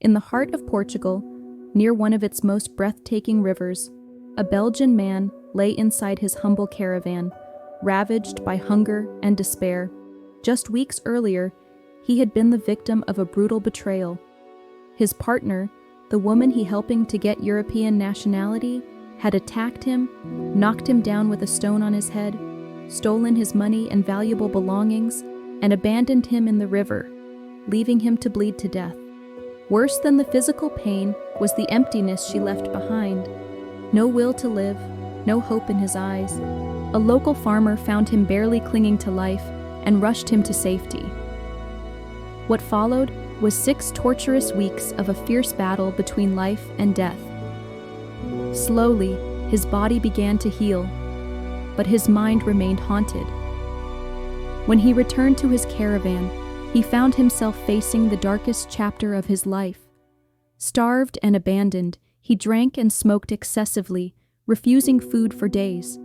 In the heart of Portugal, near one of its most breathtaking rivers, a Belgian man lay inside his humble caravan, ravaged by hunger and despair. Just weeks earlier, he had been the victim of a brutal betrayal. His partner, the woman he helping to get European nationality, had attacked him, knocked him down with a stone on his head, stolen his money and valuable belongings, and abandoned him in the river, leaving him to bleed to death. Worse than the physical pain was the emptiness she left behind. No will to live, no hope in his eyes. A local farmer found him barely clinging to life and rushed him to safety. What followed was 6 torturous weeks of a fierce battle between life and death. Slowly, his body began to heal, but his mind remained haunted. When he returned to his caravan, he found himself facing the darkest chapter of his life. Starved and abandoned, he drank and smoked excessively, refusing food for days.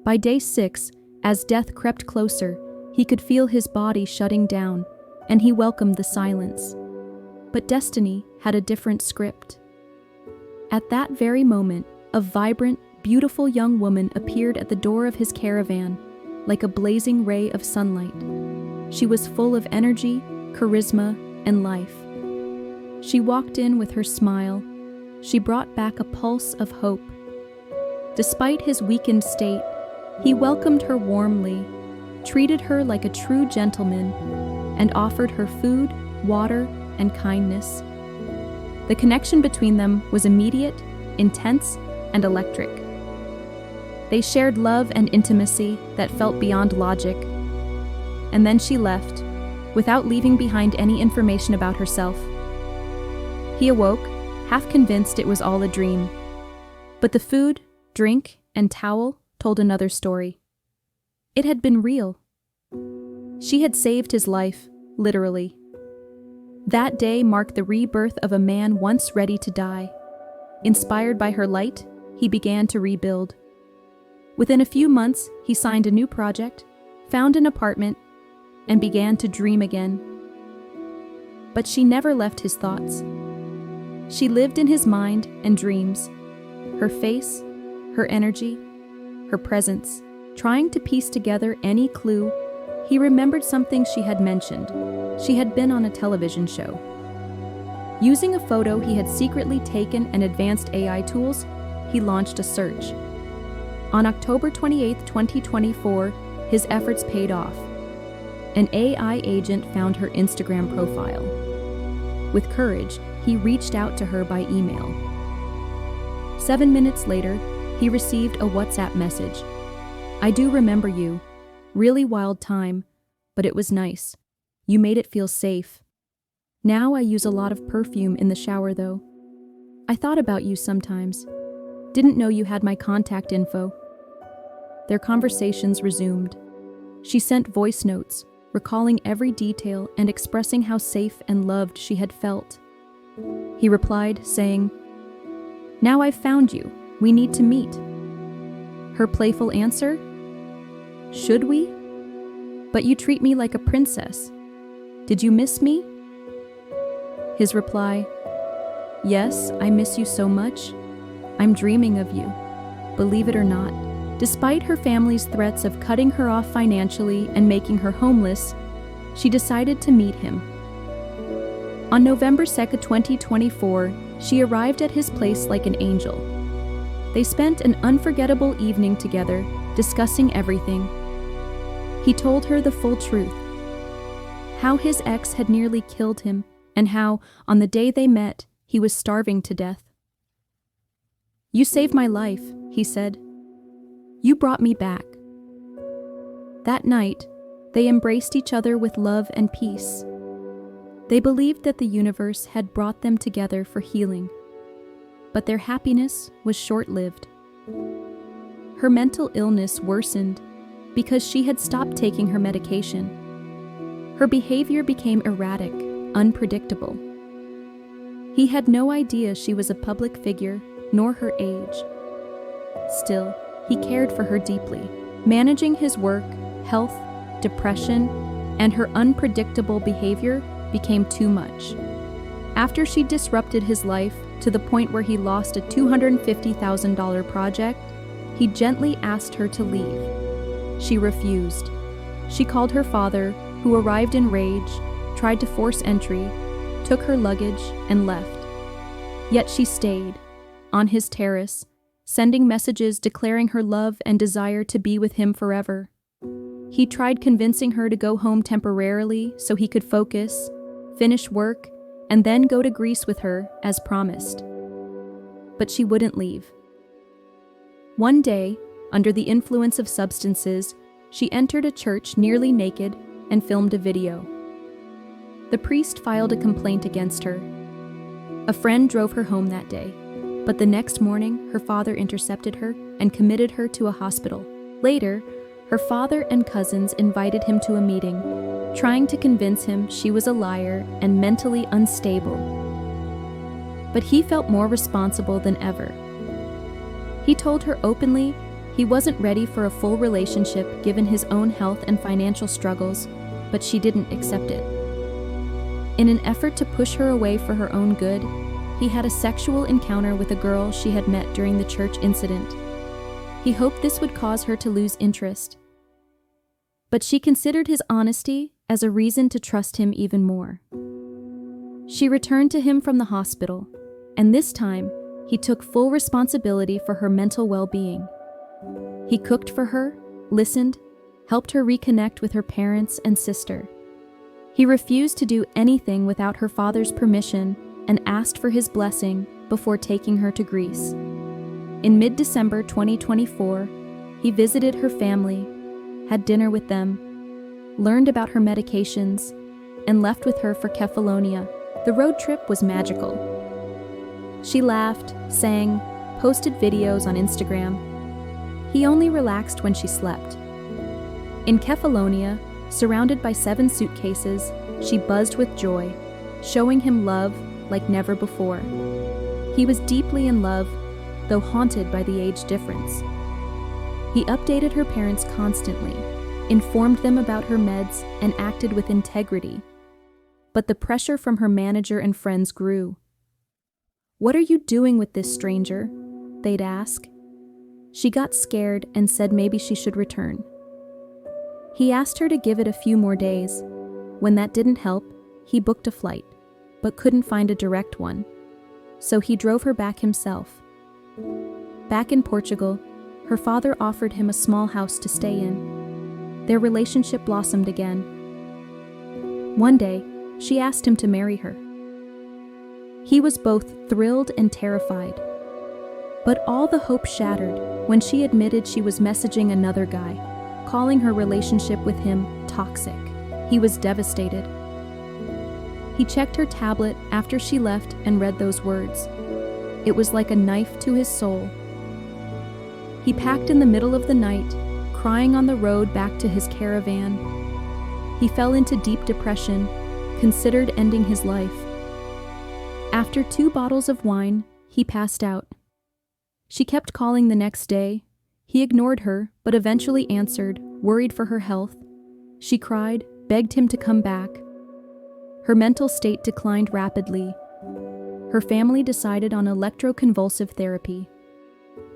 By day 6, as death crept closer, he could feel his body shutting down, and he welcomed the silence. But destiny had a different script. At that very moment, a vibrant, beautiful young woman appeared at the door of his caravan, like a blazing ray of sunlight. She was full of energy, charisma, and life. She walked in with her smile. She brought back a pulse of hope. Despite his weakened state, he welcomed her warmly, treated her like a true gentleman, and offered her food, water, and kindness. The connection between them was immediate, intense, and electric. They shared love and intimacy that felt beyond logic. And then she left, without leaving behind any information about herself. He awoke, half convinced it was all a dream. But the food, drink, and towel told another story. It had been real. She had saved his life, literally. That day marked the rebirth of a man once ready to die. Inspired by her light, he began to rebuild. Within a few months, he signed a new project, found an apartment, and began to dream again. But she never left his thoughts. She lived in his mind and dreams, her face, her energy, her presence. Trying to piece together any clue, he remembered something she had mentioned. She had been on a television show. Using a photo he had secretly taken and advanced AI tools, he launched a search. On October 28, 2024, his efforts paid off. An AI agent found her Instagram profile. With courage, he reached out to her by email. 7 minutes later, he received a WhatsApp message. "I do remember you. Really wild time, but it was nice. You made it feel safe. Now I use a lot of perfume in the shower though. I thought about you sometimes. Didn't know you had my contact info." Their conversations resumed. She sent voice notes, recalling every detail and expressing how safe and loved she had felt. He replied, saying, "Now I've found you. We need to meet." Her playful answer, "Should we? But you treat me like a princess. Did you miss me?" His reply, "Yes, I miss you so much. I'm dreaming of you, believe it or not." Despite her family's threats of cutting her off financially and making her homeless, she decided to meet him. On November 2, 2024, she arrived at his place like an angel. They spent an unforgettable evening together, discussing everything. He told her the full truth. How his ex had nearly killed him, and how, on the day they met, he was starving to death. "You saved my life," he said. "You brought me back." That night, they embraced each other with love and peace. They believed that the universe had brought them together for healing. But their happiness was short-lived. Her mental illness worsened because she had stopped taking her medication. Her behavior became erratic, unpredictable. He had no idea she was a public figure, nor her age. Still, he cared for her deeply. Managing his work, health, depression, and her unpredictable behavior became too much. After she disrupted his life to the point where he lost a $250,000 project, he gently asked her to leave. She refused. She called her father, who arrived in rage, tried to force entry, took her luggage, and left. Yet she stayed, on his terrace, sending messages declaring her love and desire to be with him forever. He tried convincing her to go home temporarily so he could focus, finish work, and then go to Greece with her, as promised. But she wouldn't leave. One day, under the influence of substances, she entered a church nearly naked and filmed a video. The priest filed a complaint against her. A friend drove her home that day, but the next morning, her father intercepted her and committed her to a hospital. Later, her father and cousins invited him to a meeting, trying to convince him she was a liar and mentally unstable. But he felt more responsible than ever. He told her openly he wasn't ready for a full relationship given his own health and financial struggles, but she didn't accept it. In an effort to push her away for her own good, he had a sexual encounter with a girl she had met during the church incident. He hoped this would cause her to lose interest. But she considered his honesty as a reason to trust him even more. She returned to him from the hospital, and this time, he took full responsibility for her mental well-being. He cooked for her, listened, helped her reconnect with her parents and sister. He refused to do anything without her father's permission and asked for his blessing before taking her to Greece. In mid-December 2024, he visited her family, had dinner with them, learned about her medications, and left with her for Kefalonia. The road trip was magical. She laughed, sang, posted videos on Instagram. He only relaxed when she slept. In Kefalonia, surrounded by 7 suitcases, she buzzed with joy, showing him love like never before. He was deeply in love, though haunted by the age difference. He updated her parents constantly, informed them about her meds, and acted with integrity. But the pressure from her manager and friends grew. "What are you doing with this stranger?" they'd ask. She got scared and said maybe she should return. He asked her to give it a few more days. When that didn't help, he booked a flight, but couldn't find a direct one. So he drove her back himself. Back in Portugal, her father offered him a small house to stay in. Their relationship blossomed again. One day, she asked him to marry her. He was both thrilled and terrified. But all the hope shattered when she admitted she was messaging another guy, calling her relationship with him toxic. He was devastated. He checked her tablet after she left and read those words. It was like a knife to his soul. He packed in the middle of the night, crying on the road back to his caravan. He fell into deep depression, considered ending his life. After 2 bottles of wine, he passed out. She kept calling the next day. He ignored her, but eventually answered, worried for her health. She cried, begged him to come back. Her mental state declined rapidly. Her family decided on electroconvulsive therapy.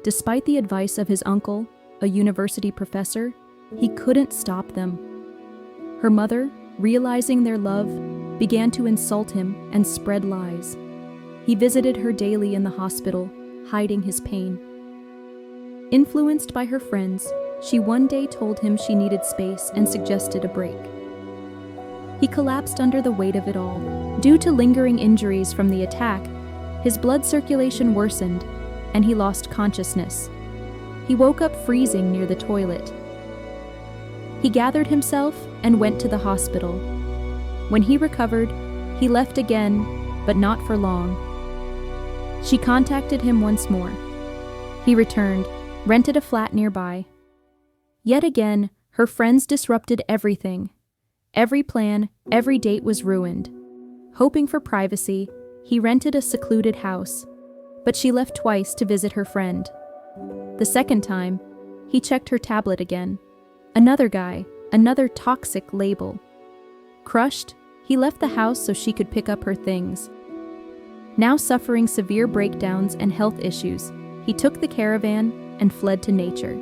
Despite the advice of his uncle, a university professor, he couldn't stop them. Her mother, realizing their love, began to insult him and spread lies. He visited her daily in the hospital, hiding his pain. Influenced by her friends, she one day told him she needed space and suggested a break. He collapsed under the weight of it all. Due to lingering injuries from the attack, his blood circulation worsened, and he lost consciousness. He woke up freezing near the toilet. He gathered himself and went to the hospital. When he recovered, he left again, but not for long. She contacted him once more. He returned, rented a flat nearby. Yet again, her friends disrupted everything. Every plan, every date was ruined. Hoping for privacy, he rented a secluded house, but she left twice to visit her friend. The second time, he checked her tablet again. Another guy, another toxic label. Crushed, he left the house so she could pick up her things. Now suffering severe breakdowns and health issues, he took the caravan and fled to nature.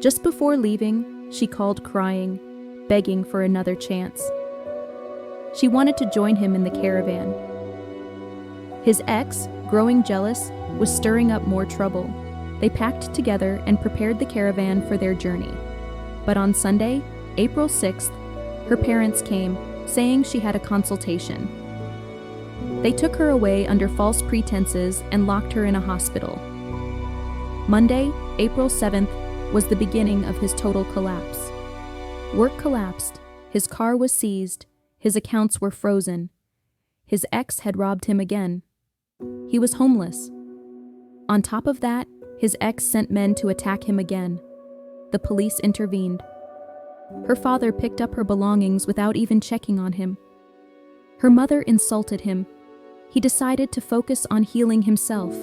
Just before leaving, she called crying, begging for another chance. She wanted to join him in the caravan. His ex, growing jealous, was stirring up more trouble. They packed together and prepared the caravan for their journey. But on Sunday, April 6th, her parents came, saying she had a consultation. They took her away under false pretenses and locked her in a hospital. Monday, April 7th, was the beginning of his total collapse. Work collapsed, his car was seized, his accounts were frozen. His ex had robbed him again. He was homeless. On top of that, his ex sent men to attack him again. The police intervened. Her father picked up her belongings without even checking on him. Her mother insulted him. He decided to focus on healing himself.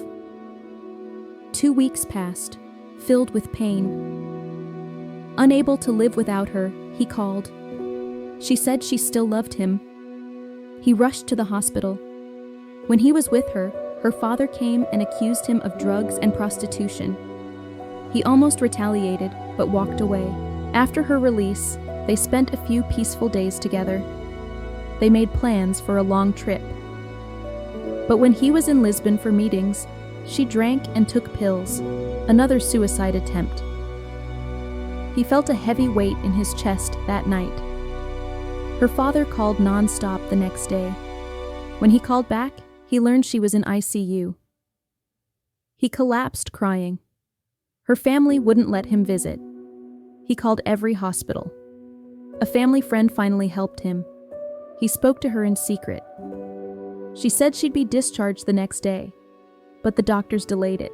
2 weeks passed, filled with pain. Unable to live without her, he called. She said she still loved him. He rushed to the hospital. When he was with her, her father came and accused him of drugs and prostitution. He almost retaliated, but walked away. After her release, they spent a few peaceful days together. They made plans for a long trip. But when he was in Lisbon for meetings, she drank and took pills, another suicide attempt. He felt a heavy weight in his chest that night. Her father called nonstop the next day. When he called back, he learned she was in ICU. He collapsed crying. Her family wouldn't let him visit. He called every hospital. A family friend finally helped him. He spoke to her in secret. She said she'd be discharged the next day, but the doctors delayed it.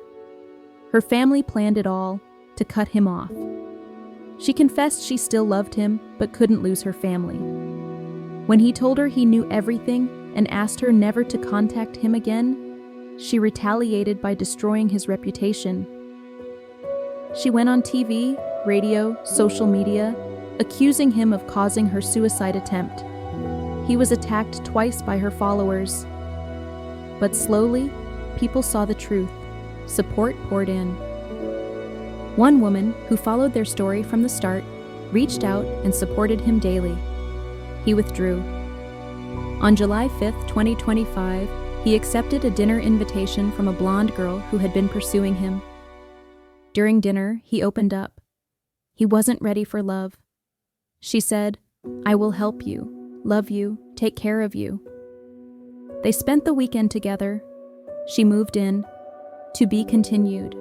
Her family planned it all to cut him off. She confessed she still loved him, but couldn't lose her family. When he told her he knew everything and asked her never to contact him again, she retaliated by destroying his reputation. She went on TV, radio, social media, accusing him of causing her suicide attempt. He was attacked twice by her followers. But slowly, people saw the truth. Support poured in. One woman, who followed their story from the start, reached out and supported him daily. He withdrew. On July 5th, 2025, he accepted a dinner invitation from a blonde girl who had been pursuing him. During dinner, he opened up. He wasn't ready for love. She said, "I will help you, love you, take care of you." They spent the weekend together. She moved in. To be continued.